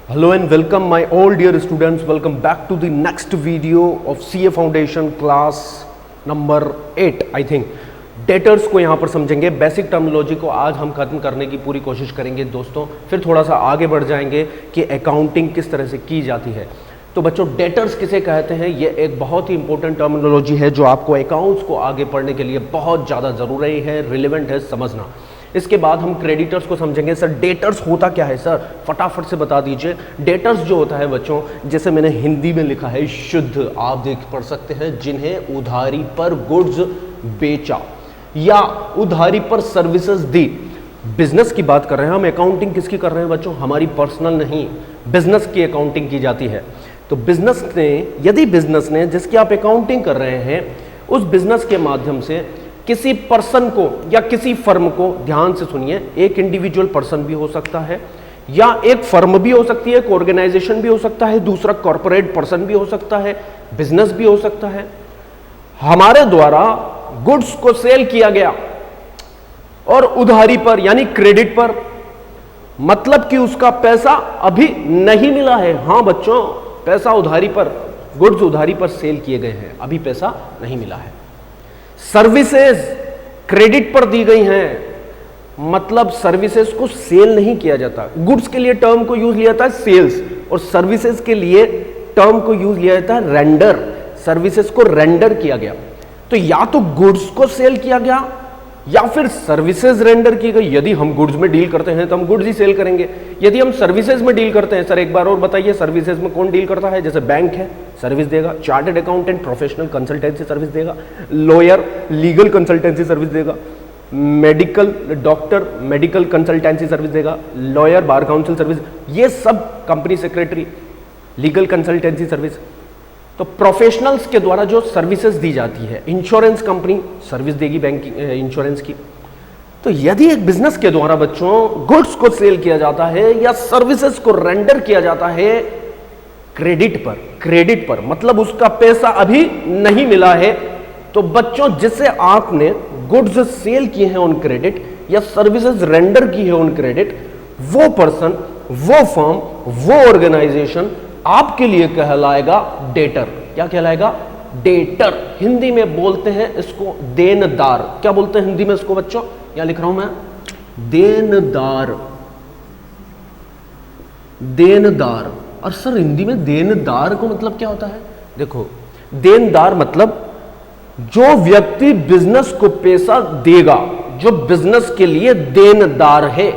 Hello and welcome my all dear students. Welcome back to the next video of CA Foundation class number 8 I think. Debtors को यहाँ पर समझेंगे, basic terminology को आज हम खत्म करने की पूरी कोशिश करेंगे दोस्तों। फिर थोड़ा सा आगे बढ़ जाएंगे कि अकाउंटिंग किस तरह से की जाती है। तो बच्चों डेटर्स किसे कहते हैं, ये एक बहुत ही इंपॉर्टेंट टर्मिनोलॉजी है जो आपको अकाउंट्स को आगे पढ़ने के लिए बहुत ज़्यादा ज़रूरी है, रिलेवेंट है समझना। इसके बाद हम क्रेडिटर्स को समझेंगे। सर डेटर्स होता क्या है सर, फटाफट से बता दीजिए। डेटर्स जो होता है बच्चों, जैसे मैंने हिंदी में लिखा है शुद्ध, आप देख पढ़ सकते हैं, जिन्हें उधारी पर गुड्स बेचा या उधारी पर सर्विसेज दी। बिजनेस की बात कर रहे हैं हम, अकाउंटिंग किसकी कर रहे हैं बच्चों, हमारी पर्सनल नहीं, बिजनेस की अकाउंटिंग की जाती है। तो बिजनेस ने, यदि बिजनेस ने जिसकी आप अकाउंटिंग कर रहे हैं, उस बिजनेस के माध्यम से किसी पर्सन को या किसी फर्म को, ध्यान से सुनिए, एक इंडिविजुअल पर्सन भी हो सकता है या एक फर्म भी हो सकती है, एक ऑर्गेनाइजेशन भी हो सकता है, दूसरा कॉर्पोरेट पर्सन भी हो सकता है, बिजनेस भी हो सकता है, हमारे द्वारा गुड्स को सेल किया गया और उधारी पर यानी क्रेडिट पर, मतलब कि उसका पैसा अभी नहीं मिला है। हां बच्चों, पैसा उधारी पर, गुड्स उधारी पर सेल किए गए हैं, अभी पैसा नहीं मिला है। सर्विसेज क्रेडिट पर दी गई हैं, मतलब सर्विसेज को सेल नहीं किया जाता। गुड्स के लिए टर्म को यूज लिया जाता है सेल्स, और सर्विसेज के लिए टर्म को यूज लिया जाता है रेंडर। सर्विसेज को रेंडर किया गया, तो या तो गुड्स को सेल किया गया या फिर सर्विसेज रेंडर की गई। यदि हम गुड्स में डील करते हैं तो हम गुड्स ही सेल करेंगे। यदि हम सर्विसेज में डील करते हैं, सर एक बार और बताइए, सर्विसेज में कौन डील करता है? जैसे बैंक है, सर्विस देगा, chartered accountant professional consultancy service देगा, लॉयर लीगल कंसल्टेंसी सर्विस देगा, medical doctor medical consultancy service देगा, लॉयर बार काउंसिल सर्विस, ये सब company secretary legal consultancy service. तो प्रोफेशनल्स के द्वारा जो सर्विसेज दी जाती है, इंश्योरेंस कंपनी सर्विस देगी बैंकिंग इंश्योरेंस की। तो यदि एक बिजनेस के द्वारा बच्चों गुड्स को सेल किया जाता है या सर्विसेज को रेंडर किया जाता है क्रेडिट पर मतलब उसका पैसा अभी नहीं मिला है, तो बच्चों जिसे आपने गुड्स सेल किए हैं ऑन क्रेडिट या सर्विसेज रेंडर की है ऑन क्रेडिट, वो पर्सन, वो फर्म, वो ऑर्गेनाइजेशन आपके लिए कहलाएगा डेटर। क्या कहलाएगा? डेटर। हिंदी में बोलते हैं इसको देनदार। क्या बोलते हैं हिंदी में इसको बच्चों? क्या लिख रहा हूं मैं? देनदार। देनदार। और सर हिंदी में देनदार को मतलब क्या होता है? देखो, देनदार मतलब जो व्यक्ति बिजनेस को पैसा देगा, जो बिजनेस के लिए देनदार है।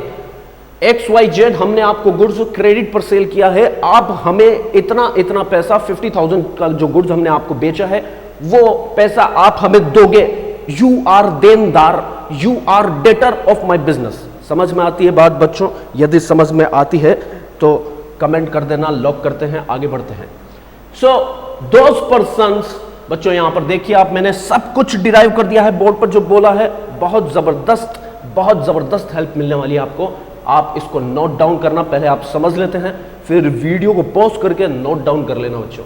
XYZ हमने आपको गुड्स क्रेडिट पर सेल किया है, आप हमें इतना इतना पैसा 50,000 का जो गुड्स हमने आपको बेचा है, वो पैसा आप हमें दोगे। यू आर देनदार, you are debtor of my business. समझ में आती है बात बच्चों? यदि समझ में आती है तो कमेंट कर देना, लॉक करते हैं, आगे बढ़ते हैं। सो दोज पर्संस, बच्चों यहां पर देखिए आप, मैंने सब कुछ डिराइव कर दिया है बोर्ड पर जो बोला है। बहुत जबरदस्त हेल्प मिलने वाली है आपको। आप इसको नोट डाउन करना, पहले आप समझ लेते हैं, फिर वीडियो को पॉज करके नोट डाउन कर लेना बच्चों।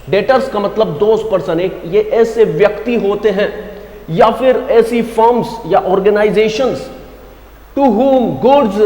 डेटर्स का मतलब दोज पर्सन, एक ये ऐसे व्यक्ति होते हैं या फिर ऐसी फर्म्स या organisations to whom goods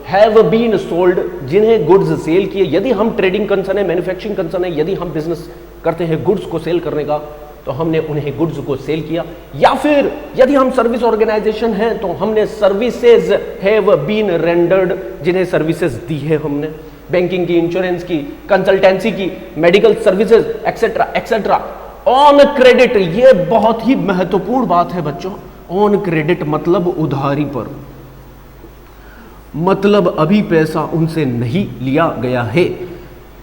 have been sold, जिन्हें गुड्स सेल किए। यदि हम ट्रेडिंग कंसर्न है, मैन्युफैक्चरिंग कंसर्न है, यदि हम बिजनेस करते हैं गुड्स को सेल करने का, तो हमने उन्हें गुड्स को सेल किया। या फिर यदि हम सर्विस ऑर्गेनाइजेशन हैं तो हमने सर्विसेज हैव बीन रेंडर्ड, जिन्हें सर्विसेज दी है हमने, बैंकिंग की, इंश्योरेंस की, कंसल्टेंसी की, medical services etcetera etcetera, on credit. ये बहुत ही महत्वपूर्ण बात है बच्चों। ऑन क्रेडिट मतलब उधारी पर, मतलब अभी पैसा उनसे नहीं लिया गया है।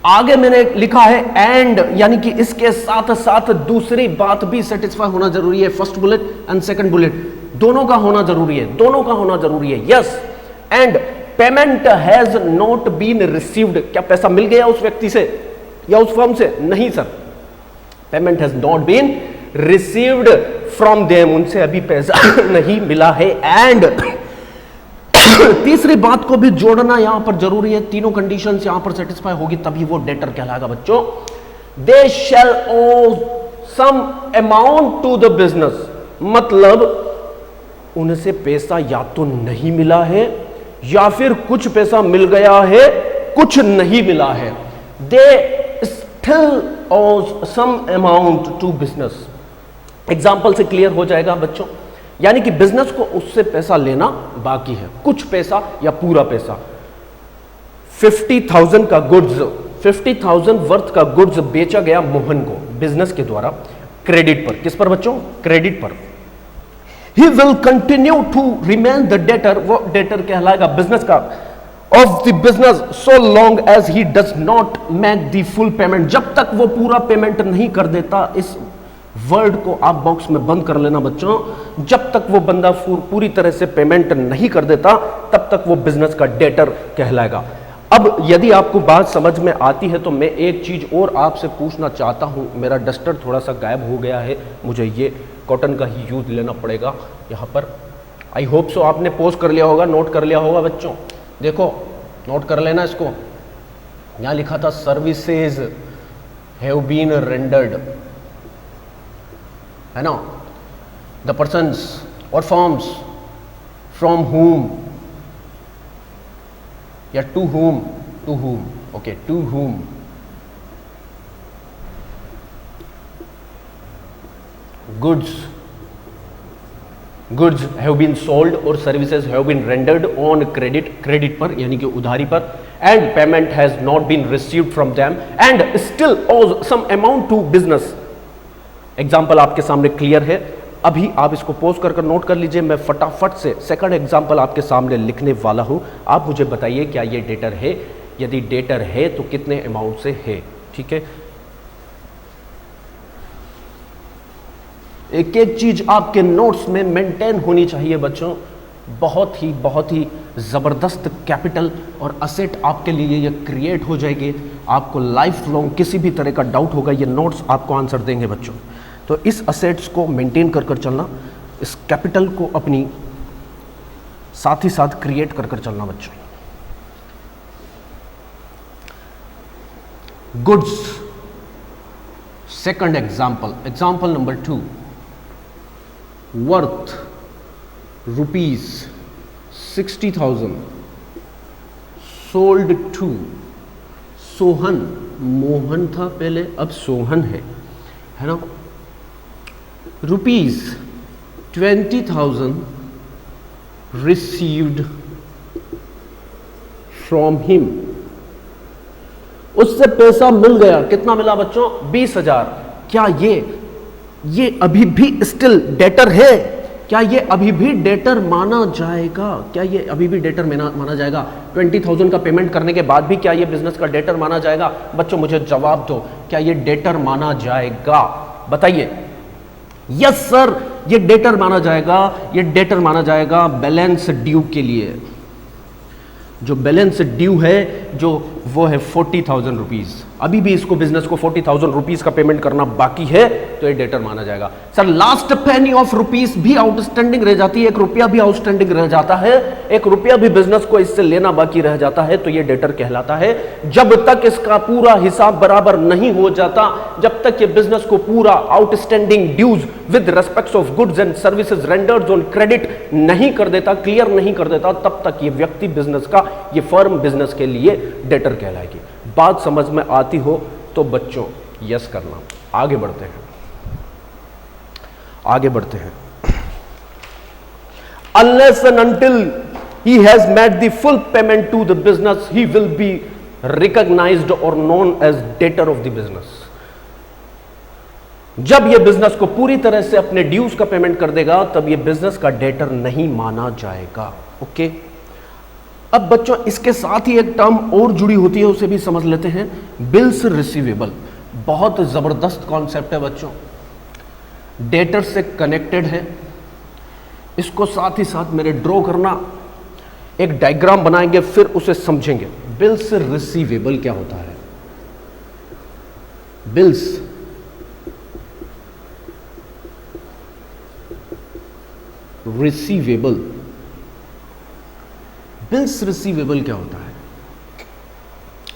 आगे मैंने लिखा है एंड, यानी कि इसके साथ साथ दूसरी बात भी सेटिस्फाई होना जरूरी है। First bullet and second bullet दोनों का होना जरूरी है, दोनों का होना जरूरी है। Yes, and payment has not been received. क्या पैसा मिल गया उस व्यक्ति से या उस फर्म से? नहीं sir, payment has not been received from them, उनसे अभी पैसा नहीं मिला है। एंड तीसरी बात को भी जोड़ना यहां पर जरूरी है। तीनों कंडीशंस यहां पर सेटिस्फाई होगी तभी वो डेटर कहलाएगा बच्चों। They shall owe some amount to the business, मतलब उनसे पैसा या तो नहीं मिला है या फिर कुछ पैसा मिल गया है कुछ नहीं मिला है, they still owes some amount to business. Example से क्लियर हो जाएगा बच्चों, यानी कि बिजनेस को उससे पैसा लेना बाकी है, कुछ पैसा या पूरा पैसा। 50,000 का गुड्स, 50,000 वर्थ का गुड्स बेचा गया मोहन को बिजनेस के द्वारा क्रेडिट पर। किस पर बच्चों? क्रेडिट पर। He will continue to remain the debtor, वो डेटर कहलाएगा बिजनेस का, of the business so long as he does not make the full payment, जब तक वो पूरा पेमेंट नहीं कर देता। इस वर्ड को आप बॉक्स में बंद कर लेना बच्चों, जब तक वो बंदा पूरी तरह से पेमेंट नहीं कर देता तब तक वो बिजनेस का डेटर कहलाएगा। अब यदि आपको बात समझ में आती है तो मैं एक चीज और आपसे पूछना चाहता हूं। मेरा डस्टर थोड़ा सा गायब हो गया है, मुझे ये कॉटन का ही यूज लेना पड़ेगा यहां पर। आई होप सो आपने पोस्ट कर लिया होगा, नोट कर लिया होगा बच्चों। देखो नोट कर लेना इसको, यहां लिखा था सर्विसेज हैव बीन रेंडर्ड, है ना, द पर्सन्स और फॉर्म्स फ्रॉम whom या to whom, okay, to whom goods have been sold और services have been rendered on credit पर यानी कि उधारी पर, and payment has not been received from them and still owes some amount to business। Example आपके सामने clear है, अभी आप इसको पोस्ट कर नोट कर लीजिए। मैं फटाफट से सेकंड एग्जाम्पल आपके सामने लिखने वाला हूं, आप मुझे बताइए क्या ये डेटर है, यदि डेटर है तो कितने अमाउंट से है। ठीक है, एक एक चीज आपके नोट्स में मेंटेन होनी चाहिए बच्चों। बहुत ही जबरदस्त कैपिटल और असेट आपके लिए ये क्रिएट हो जाएगी। आपको लाइफ लॉन्ग किसी भी तरह का डाउट होगा, ये नोट्स आपको आंसर देंगे बच्चों। तो इस असेट्स को मेंटेन कर चलना, इस कैपिटल को अपनी साथ ही साथ क्रिएट कर चलना बच्चों। Goods, second example number 2, worth ₹60,000 sold to Sohan, Mohan था पहले अब सोहन है ना, ₹20,000 रिसीव्ड फ्रॉम हिम, उससे पैसा मिल गया। कितना मिला बच्चों? 20,000। क्या ये अभी भी स्टिल डेटर है? क्या ये अभी भी डेटर माना जाएगा? क्या ये अभी भी डेटर माना जाएगा? 20,000 का पेमेंट करने के बाद भी क्या ये बिजनेस का डेटर माना जाएगा? बच्चों मुझे जवाब दो, क्या ये डेटर माना जाएगा? बताइए। यस सर, ये डेटर माना जाएगा। ये डेटर माना जाएगा बैलेंस ड्यू के लिए। जो बैलेंस ड्यू है जो वो है 40,000 रुपीज। अभी भी इसको बिजनेस को 40,000 रुपीज का पेमेंट करना बाकी है तो ये डेटर माना जाएगा। Sir last Penney of rupees भी आउटस्टैंडिंग रह जाती है, 1 रुपया भी आउटस्टैंडिंग रह जाता है, 1 रुपया भी बिजनेस को इससे लेना बाकी रह जाता है तो ये डेटर कहलाता है। जब तक इसका पूरा हिसाब बराबर नहीं हो जाता, जब तक ये बिजनेस को पूरा outstanding dues with respect of goods and services rendered on credit नहीं कर देता, क्लियर नहीं कर देता, तब तक ये व्यक्ति बिजनेस का, ये फर्म बिजनेस के लिए डेटर कहलाएगी। बात समझ में आती हो तो बच्चों यस करना। आगे बढ़ते हैं। Unless and until he has made the full payment to the business, he will be recognized or known as debtor of the business। जब ये बिजनेस को पूरी तरह से अपने ड्यूज का पेमेंट कर देगा तब ये बिजनेस का डेटर नहीं माना जाएगा। ओके, अब बच्चों इसके साथ ही एक टर्म और जुड़ी होती है, उसे भी समझ लेते हैं, बिल्स रिसीवेबल। बहुत जबरदस्त कॉन्सेप्ट है बच्चों, डेटर से कनेक्टेड है। इसको साथ ही साथ मेरे ड्रॉ करना, एक डायग्राम बनाएंगे फिर उसे समझेंगे। बिल्स रिसीवेबल क्या होता है? बिल्स रिसीवेबल, बिल्स रिसीवेबल क्या होता है?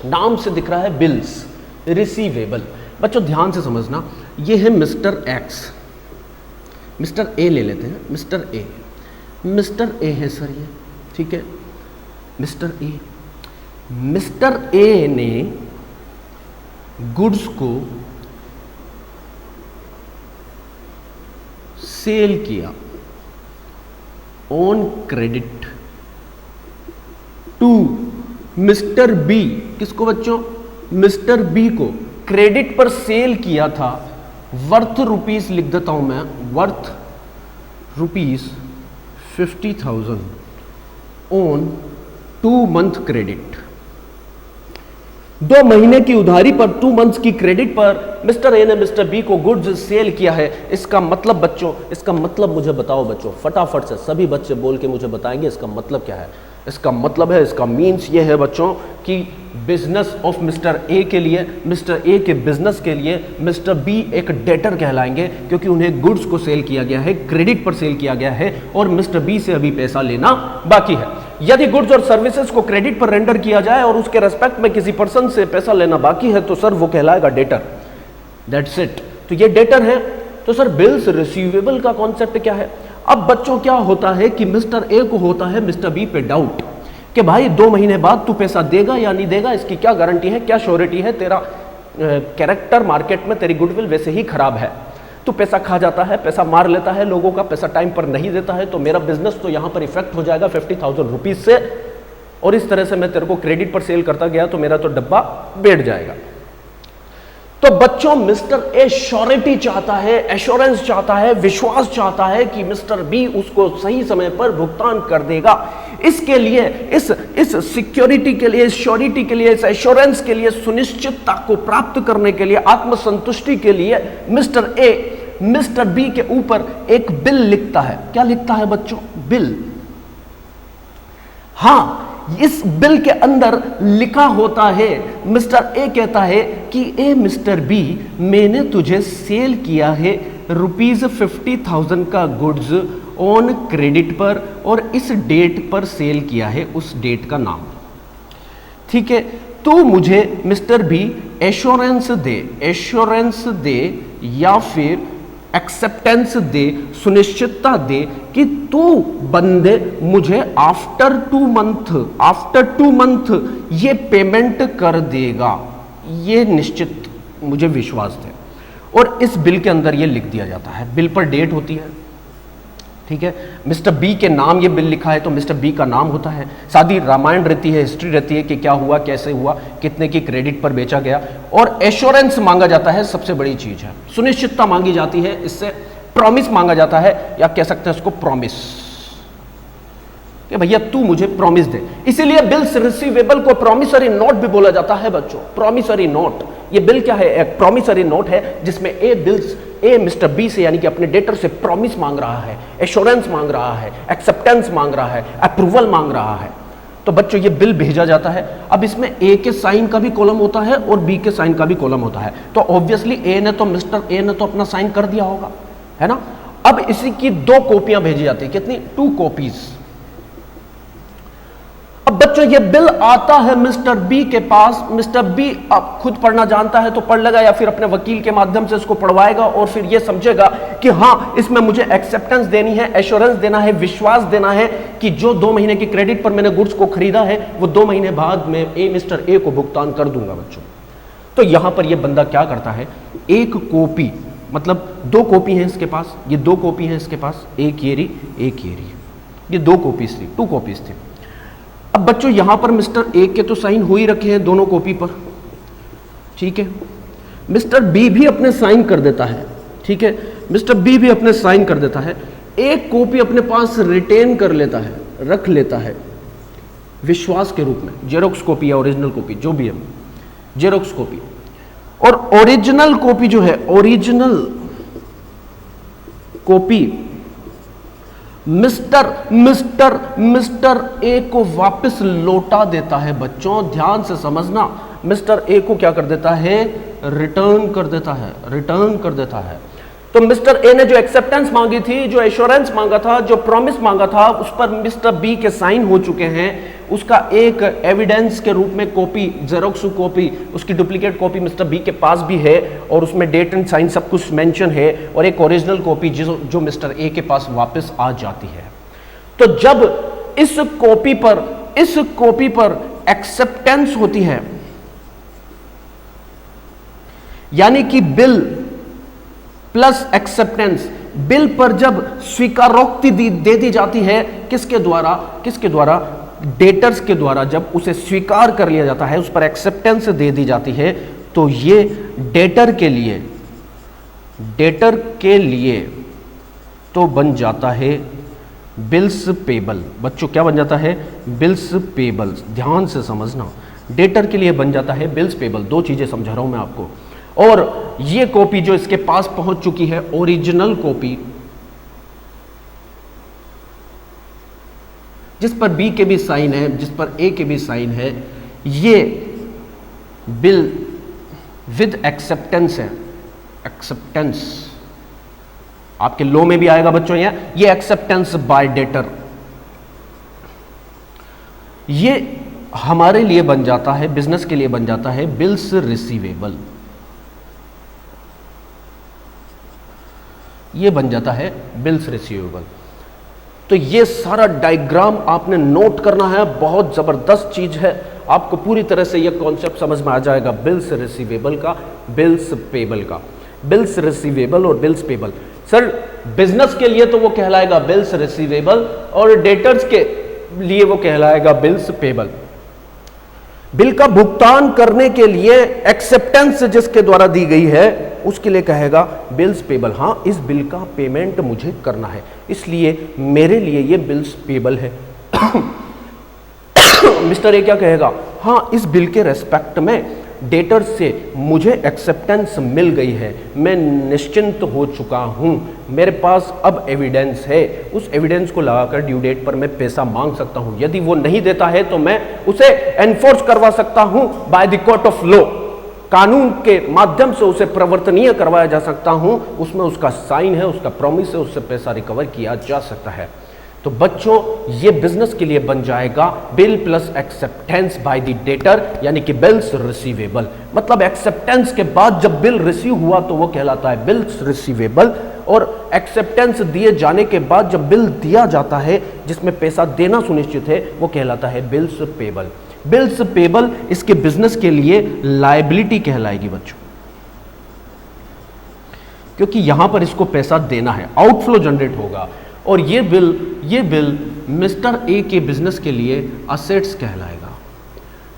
नाम से दिख रहा है बिल्स रिसीवेबल। बच्चों ध्यान से समझना, ये है मिस्टर एक्स, मिस्टर ए ले लेते हैं। मिस्टर ए है सर ये, ठीक है, मिस्टर ए। मिस्टर ए ने गुड्स को सेल किया on credit to mister B. किसको बच्चों? मिस्टर बी को क्रेडिट पर सेल किया था, वर्थ रुपीस लिख देता हूं मैं, worth rupees 50,000 on 2 month credit. 2 महीने की उधारी पर 2 मंथ्स की क्रेडिट पर मिस्टर ए ने मिस्टर बी को गुड्स सेल किया है। इसका मतलब बच्चों, इसका मतलब मुझे बताओ बच्चों, फटाफट से सभी बच्चे बोल के मुझे बताएंगे इसका मतलब क्या है। इसका मतलब है, इसका मीन्स ये है बच्चों कि बिजनेस ऑफ मिस्टर ए के लिए, मिस्टर ए के बिजनेस के लिए मिस्टर बी एक डेटर कहलाएंगे, क्योंकि उन्हें गुड्स को सेल किया गया है, क्रेडिट पर सेल किया गया है और मिस्टर बी से अभी पैसा लेना बाकी है। यदि गुड्स और सर्विसेज को क्रेडिट पर रेंडर किया जाए और उसके रेस्पेक्ट में किसी पर्सन से पैसा लेना बाकी है तो सर वो कहलाएगा डेटर। That's it. तो ये डेटर है। तो सर बिल्स रिसीवेबल का कॉन्सेप्ट क्या है? अब बच्चों क्या होता है कि मिस्टर ए को होता है मिस्टर बी पे डाउट कि भाई 2 महीने बाद तू पैसा देगा या नहीं देगा, इसकी क्या गारंटी है, क्या श्योरिटी है, तेरा कैरेक्टर मार्केट में, तेरी गुडविल वैसे ही खराब है, तू पैसा खा जाता है, पैसा मार लेता है लोगों का, पैसा टाइम पर नहीं देता है, तो मेरा बिजनेस तो यहां पर इफेक्ट हो जाएगा 50,000 रुपीज से, और इस तरह से मैं तेरे को क्रेडिट पर सेल करता गया तो मेरा तो डब्बा बैठ जाएगा। तो बच्चों मिस्टर ए श्योरिटी चाहता है, एश्योरेंस चाहता है, विश्वास चाहता है कि मिस्टर बी उसको सही समय पर भुगतान कर देगा। इसके लिए, इस सिक्योरिटी के लिए, इस श्योरिटी के लिए, इस एश्योरेंस के लिए, सुनिश्चितता को प्राप्त करने के लिए, आत्मसंतुष्टि के लिए मिस्टर ए मिस्टर बी के ऊपर एक बिल लिखता है। क्या लिखता है बच्चों? बिल। हां, इस बिल के अंदर लिखा होता है, मिस्टर ए कहता है कि ए मिस्टर बी, मैंने तुझे सेल किया है ₹50,000 का गुड्स ऑन क्रेडिट पर और इस डेट पर सेल किया है, उस डेट का नाम। ठीक है, तो मुझे मिस्टर बी एश्योरेंस दे या फिर एक्सेप्टेंस दे, सुनिश्चितता दे कि तू बंदे मुझे आफ्टर 2 मंथ ये पेमेंट कर देगा, ये निश्चित मुझे विश्वास है। और इस बिल के अंदर ये लिख दिया जाता है, बिल पर डेट होती है। ठीक है, मिस्टर बी के नाम ये बिल लिखा है तो मिस्टर बी का नाम होता है, सादी रामायण रहती है, हिस्ट्री रहती है कि क्या हुआ, कैसे हुआ, कितने की क्रेडिट पर बेचा गया, और एश्योरेंस मांगा जाता है, सबसे बड़ी चीज है, सुनिश्चितता मांगी जाती है, इससे प्रॉमिस मांगा जाता है, या कह सकते हैं उसको प्रॉमिस, कि भैया तू मुझे प्रॉमिस दे। इसीलिए बिल्स रिसीवेबल को प्रॉमिसरी नोट भी बोला जाता है बच्चों, प्रॉमिसरी नोट। ये बिल क्या है? एक प्रॉमिसरी नोट है जिसमें ए मिस्टर बी से यानी कि अपने डेटर से प्रॉमिस मांग रहा है, एश्योरेंस मांग रहा है, एक्सेप्टेंस मांग रहा है, अप्रूवल मांग रहा है। तो बच्चों ये बिल भेजा जाता है। अब इसमें ए के साइन का भी कॉलम होता है और बी के साइन का भी कॉलम होता है, तो ऑब्वियसली मिस्टर ए ने तो अपना साइन कर दिया होगा, है ना। अब इसी की 2 कॉपियां भेजी जाती है, कितनी? 2 कॉपीज। अब बच्चों ये बिल आता है मिस्टर बी के पास, मिस्टर बी अब खुद पढ़ना जानता है तो पढ़ लेगा या फिर अपने वकील के माध्यम से इसको पढ़वाएगा और फिर ये समझेगा कि हाँ इसमें मुझे एक्सेप्टेंस देनी है, एश्योरेंस देना है, विश्वास देना है कि जो 2 महीने की क्रेडिट पर मैंने गुड्स को खरीदा है वो 2 महीने बाद में मिस्टर ए को भुगतान कर दूंगा बच्चों। तो यहां पर यह बंदा क्या करता है, एक कॉपी, मतलब 2 कॉपी है इसके पास, ये 2 कॉपी है इसके पास, एक ये रही, एक ये रही, ये 2 कॉपीज थी, 2 कॉपीज थी। अब बच्चों यहां पर मिस्टर ए के तो साइन हो ही रखे हैं दोनों कॉपी पर, ठीक है। मिस्टर बी भी अपने साइन कर देता है, ठीक है, मिस्टर बी भी अपने साइन कर देता है। एक कॉपी अपने पास रिटेन कर लेता है, रख लेता है विश्वास के रूप में, जेरोक्स कॉपी या ओरिजिनल कॉपी जो भी है, जेरोक्स कॉपी। और ओरिजिनल कॉपी जो है, ओरिजिनल कॉपी मिस्टर ए को वापस लौटा देता है। बच्चों ध्यान से समझना, मिस्टर ए को क्या कर देता है, रिटर्न कर देता है, रिटर्न कर देता है। तो मिस्टर ए ने जो एक्सेप्टेंस मांगी थी, जो एश्योरेंस मांगा था, जो प्रॉमिस मांगा था, उस पर मिस्टर बी के साइन हो चुके हैं। उसका एक एविडेंस के रूप में कॉपी, जेरोक्स कॉपी, उसकी डुप्लीकेट कॉपी मिस्टर बी के पास भी है और उसमें डेट एंड साइन सब कुछ मेंशन है, और एक ओरिजिनल कॉपी जो मिस्टर ए के पास वापस आ जाती है। तो जब इस कॉपी पर इस कॉपी पर एक्सेप्टेंस होती है, यानी कि बिल प्लस एक्सेप्टेंस, बिल पर जब स्वीकारोक्ति दे दी जाती है, किसके द्वारा डेटर्स के द्वारा, जब उसे स्वीकार कर लिया जाता है, उस पर एक्सेप्टेंस दे दी जाती है, तो ये डेटर के लिए तो बन जाता है बिल्स पेबल। बच्चों क्या बन जाता है? Bills payable. ध्यान से समझना, डेटर के लिए बन जाता है बिल्स पेबल। दो चीजें समझा रहा हूं मैं आपको। और ये कॉपी जो इसके पास पहुंच चुकी है, ओरिजिनल कॉपी, जिस पर बी के भी साइन है, जिस पर ए के भी साइन है, ये बिल विद एक्सेप्टेंस है। एक्सेप्टेंस आपके लॉ में भी आएगा बच्चों, ये एक्सेप्टेंस बाय डेटर, ये हमारे लिए बन जाता है, बिजनेस के लिए बन जाता है बिल्स रिसीवेबल। ये बन जाता है बिल्स रिसीवेबल। तो ये सारा डायग्राम आपने नोट करना है, बहुत जबरदस्त चीज है, आपको पूरी तरह से ये कॉन्सेप्ट समझ में आ जाएगा बिल्स रिसीवेबल का, बिल्स पेबल का। बिल्स रिसीवेबल और बिल्स पेबल, सर बिजनेस के लिए तो वो कहलाएगा बिल्स रिसीवेबल और डेटर्स के लिए वो कहलाएगा बिल्स पेबल। बिल का भुगतान करने के लिए एक्सेप्टेंस जिसके द्वारा दी गई है, उसके लिए कहेगा बिल्स पेबल। हाँ, इस बिल का पेमेंट मुझे करना है, इसलिए मेरे लिए ये बिल्स पेबल है। मिस्टर ए क्या कहेगा? हाँ, इस बिल के रेस्पेक्ट में डेटर से मुझे एक्सेप्टेंस मिल गई है, मैं निश्चिंत हो चुका हूं, मेरे पास अब एविडेंस है, उस एविडेंस को लगाकर ड्यू डेट पर मैं पैसा मांग सकता हूं। यदि वो नहीं देता है तो मैं उसे एनफोर्स करवा सकता हूं by the court of law, कानून के माध्यम से उसे प्रवर्तनीय करवाया जा सकता हूं, उसमें उसका साइन है, उसका प्रॉमिस है, उससे पैसा रिकवर किया जा सकता है। तो बच्चों ये बिजनेस के लिए बन जाएगा bill plus acceptance by the debtor, यानी कि बिल्स रिसीवेबल। मतलब एक्सेप्टेंस के बाद जब बिल रिसीव हुआ तो वो कहलाता है बिल्स रिसीवेबल, और एक्सेप्टेंस दिए जाने के बाद जब बिल दिया जाता है जिसमें पैसा देना सुनिश्चित है, वो कहलाता है बिल्स पेबल। बिल्स पेबल इसके बिजनेस के लिए लायबिलिटी कहलाएगी बच्चों, क्योंकि यहां पर इसको पैसा देना है, आउटफ्लो जनरेट होगा। और ये बिल मिस्टर ए के बिजनेस के लिए असेट्स कहलाएगा,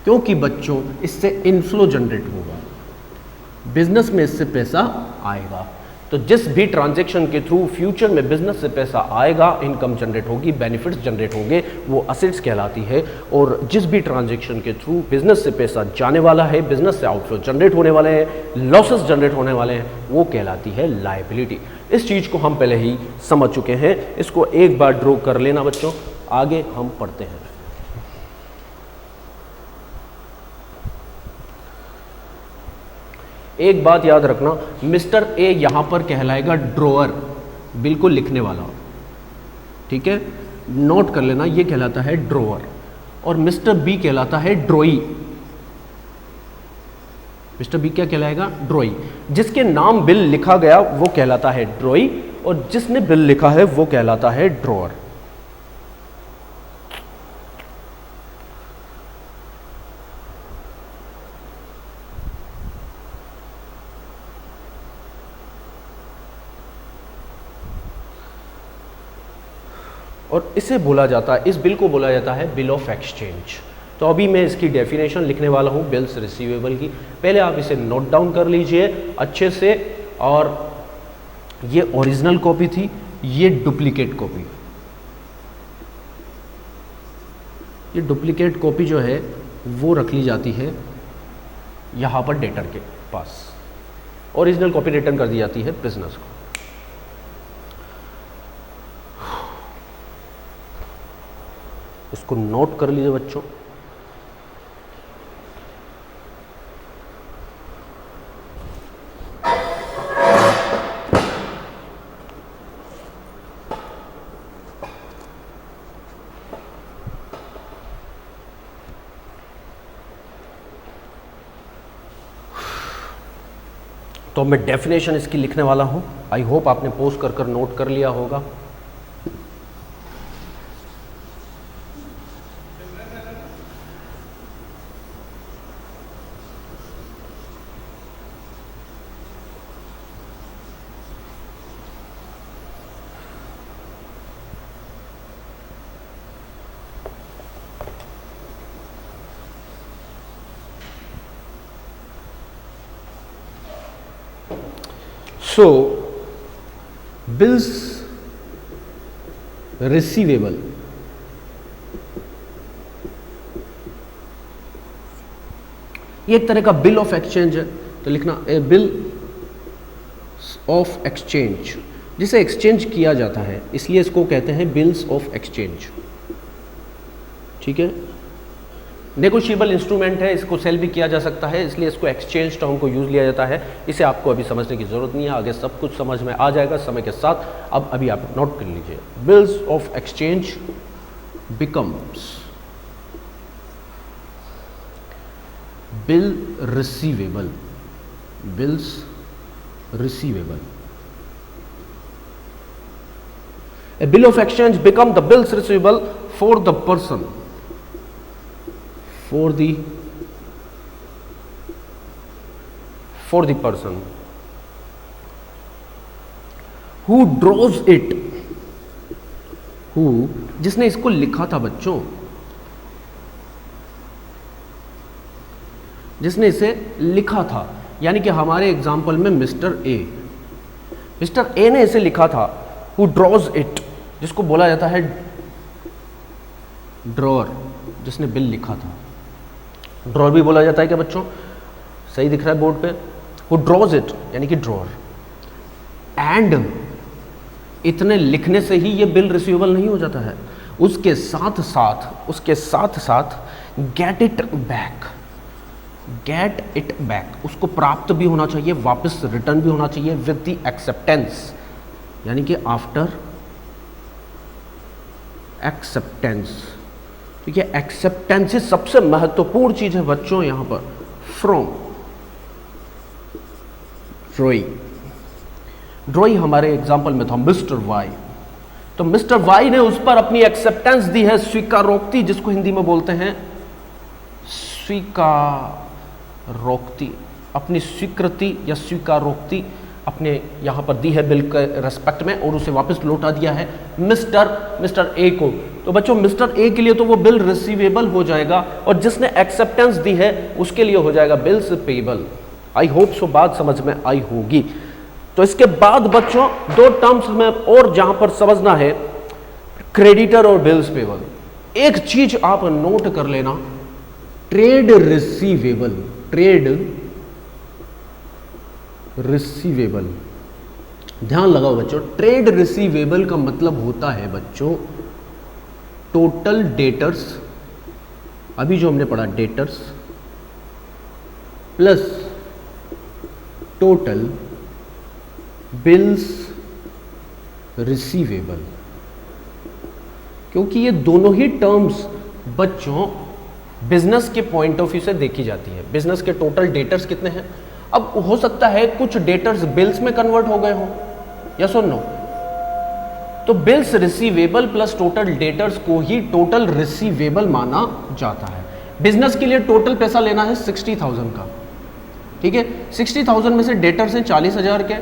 क्योंकि बच्चों इससे इनफ्लो जनरेट होगा, बिजनेस में इससे पैसा आएगा। तो जिस भी ट्रांजैक्शन के थ्रू फ्यूचर में बिजनेस से पैसा आएगा, इनकम जनरेट होगी, बेनिफिट्स जनरेट होंगे, वो असेट्स कहलाती है। और जिस भी ट्रांजैक्शन के थ्रू बिजनेस से पैसा जाने वाला है, बिजनेस से आउटफ्लो जनरेट होने वाले हैं, लॉसेस जनरेट होने वाले हैं, वो कहलाती है लायबिलिटी। इस चीज को हम पहले ही समझ चुके हैं, इसको एक बार ड्रॉ कर लेना बच्चों, आगे हम पढ़ते हैं। एक बात याद रखना, मिस्टर ए यहां पर कहलाएगा ड्रॉअर, बिल्कुल लिखने वाला, ठीक है, नोट कर लेना, ये कहलाता है ड्रॉअर। और मिस्टर बी कहलाता है ड्रॉई। मिस्टर बी क्या कहलाएगा? ड्रॉई। जिसके नाम बिल लिखा गया वो कहलाता है ड्रॉई, और जिसने बिल लिखा है वो कहलाता है ड्रॉअर। और इसे बोला जाता है, इस बिल को बोला जाता है बिल ऑफ एक्सचेंज। तो अभी मैं इसकी डेफिनेशन लिखने वाला हूँ बिल्स रिसीवेबल की, पहले आप इसे नोट डाउन कर लीजिए अच्छे से। और ये ओरिजिनल कॉपी थी, ये डुप्लीकेट कॉपी, ये डुप्लीकेट कॉपी जो है वो रख ली जाती है यहाँ पर डेटर के पास, ओरिजिनल कॉपी रिटर्न कर दी जाती है बिजनेस को। इसको नोट कर लीजिए बच्चों। तो मैं डेफिनेशन इसकी लिखने वाला हूं, आई होप आपने पोस्ट कर नोट कर लिया होगा। सो बिल्स रिसीवेबल, ये एक तरह का बिल ऑफ एक्सचेंज है, तो लिखना ए बिल ऑफ एक्सचेंज, जिसे एक्सचेंज किया जाता है, इसलिए इसको कहते हैं बिल्स ऑफ एक्सचेंज। ठीक है, नेगोशिएबल इंस्ट्रूमेंट है, इसको सेल भी किया जा सकता है, इसलिए इसको एक्सचेंज टर्म को यूज लिया जाता है। इसे आपको अभी समझने की जरूरत नहीं है, आगे सब कुछ समझ में आ जाएगा समय के साथ। अब अभी आप नोट कर लीजिए, bills of exchange becomes bill receivable, bills receivable. A bill of exchange become the bills receivable for the person, for the person who draws it, who, जिसने इसको लिखा था बच्चों, जिसने इसे लिखा था, यानी कि हमारे एग्जाम्पल में मिस्टर ए ने इसे लिखा था। हु ड्रॉज इट, जिसको बोला जाता है ड्रॉअर, जिसने बिल लिखा था। ड्रॉअर भी बोला जाता है क्या बच्चों? सही दिख रहा है बोर्ड पे। हु ड्रॉज इट यानी कि ड्रॉअर, एंड इतने लिखने से ही ये बिल रिसीवेबल नहीं हो जाता है, उसके साथ साथ गेट इट बैक, उसको प्राप्त भी होना चाहिए, वापस रिटर्न भी होना चाहिए, विद द एक्सेप्टेंस, यानी कि आफ्टर एक्सेप्टेंस। ठीक है, एक्सेप्टेंस ही सबसे महत्वपूर्ण चीज है बच्चों यहां पर। फ्रॉम ड्रॉई हमारे एग्जाम्पल में था मिस्टर वाई, तो मिस्टर वाई ने उस पर अपनी एक्सेप्टेंस दी है, स्वीकारोक्ति, जिसको हिंदी में बोलते हैं स्वीकारोक्ति, अपनी स्वीकृति या स्वीकारोक्ति अपने यहां पर दी है बिल के रेस्पेक्ट में, और उसे वापस लौटा दिया है मिस्टर ए को। तो बच्चों मिस्टर ए के लिए तो वो बिल रिसीवेबल हो जाएगा, और जिसने एक्सेप्टेंस दी है उसके लिए हो जाएगा bills payable. I hope so बात समझ में आई होगी। तो इसके बाद बच्चों दो टर्म्स हमें और जहां पर समझना है, क्रेडिटर और बिल्स पेबल। एक चीज आप नोट कर लेना, ट्रेड रिसीवेबल, ध्यान लगाओ बच्चों, ट्रेड रिसीवेबल का मतलब होता है बच्चों टोटल डेटर्स, अभी जो हमने पढ़ा debtors plus total bills receivable, क्योंकि ये दोनों ही टर्म्स बच्चों बिजनेस के पॉइंट ऑफ व्यू से देखी जाती है। बिजनेस के टोटल डेटर्स कितने हैं? अब हो सकता है कुछ डेटर्स बिल्स में कन्वर्ट हो गए हो, यस और नो, तो bills receivable plus total debtors को ही टोटल रिसीवेबल माना जाता है। बिजनेस के लिए टोटल पैसा लेना है 60,000 का, ठीक है, 60,000 में से डेटर्स हैं 40,000 के,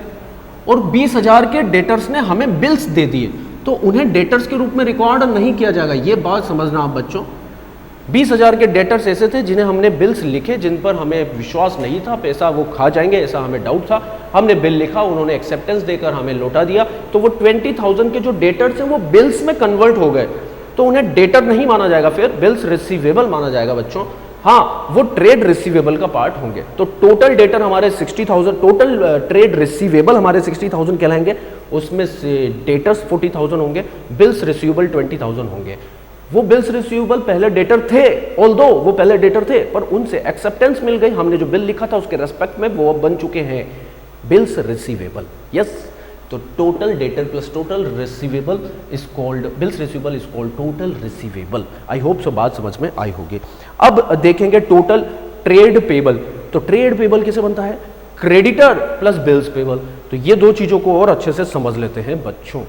और 20,000 के डेटर्स ने हमें बिल्स दे दिए, तो उन्हें डेटर्स के रूप में रिकॉर्ड नहीं किया जाएगा। ये बात समझना आप बच्चों। 20,000 के डेटर्स ऐसे थे जिन्हें हमने बिल्स लिखे, जिन पर हमें विश्वास नहीं था, पैसा वो खा जाएंगे ऐसा हमें डाउट था, हमने बिल लिखा, उन्होंने एक्सेप्टेंस देकर हमें लौटा दिया, तो वो 20,000 के जो डेटर्स हैं वो बिल्स में कन्वर्ट हो गए, तो उन्हें डेटर नहीं माना जाएगा, फिर बिल्स रिसीवेबल माना जाएगा बच्चों। हाँ, वो ट्रेड रिसीवेबल का पार्ट होंगे। तो टोटल डेटर हमारे 60,000, टोटल ट्रेड रिसीवेबल हमारे 60,000 कहलाएंगे, उसमें से डेटर्स 40,000 होंगे, बिल्स रिसीवेबल 20,000 होंगे। वो बिल्स रिसीवेबल पहले डेटर थे, ऑल्दो वो पहले डेटर थे, पर उनसे एक्सेप्टेंस मिल गई, हमने जो बिल लिखा था उसके रेस्पेक्ट में वो अब बन चुके हैं बिल्स रिसीवेबल। यस, तो total debtor plus total receivable is called bills receivable is called total receivable. I hope so बात समझ में आई होगी। अब देखेंगे टोटल ट्रेड पेबल। तो ट्रेड पेबल कैसे बनता है? Creditor plus bills payable. तो ये दो चीजों को और अच्छे से समझ लेते हैं बच्चों।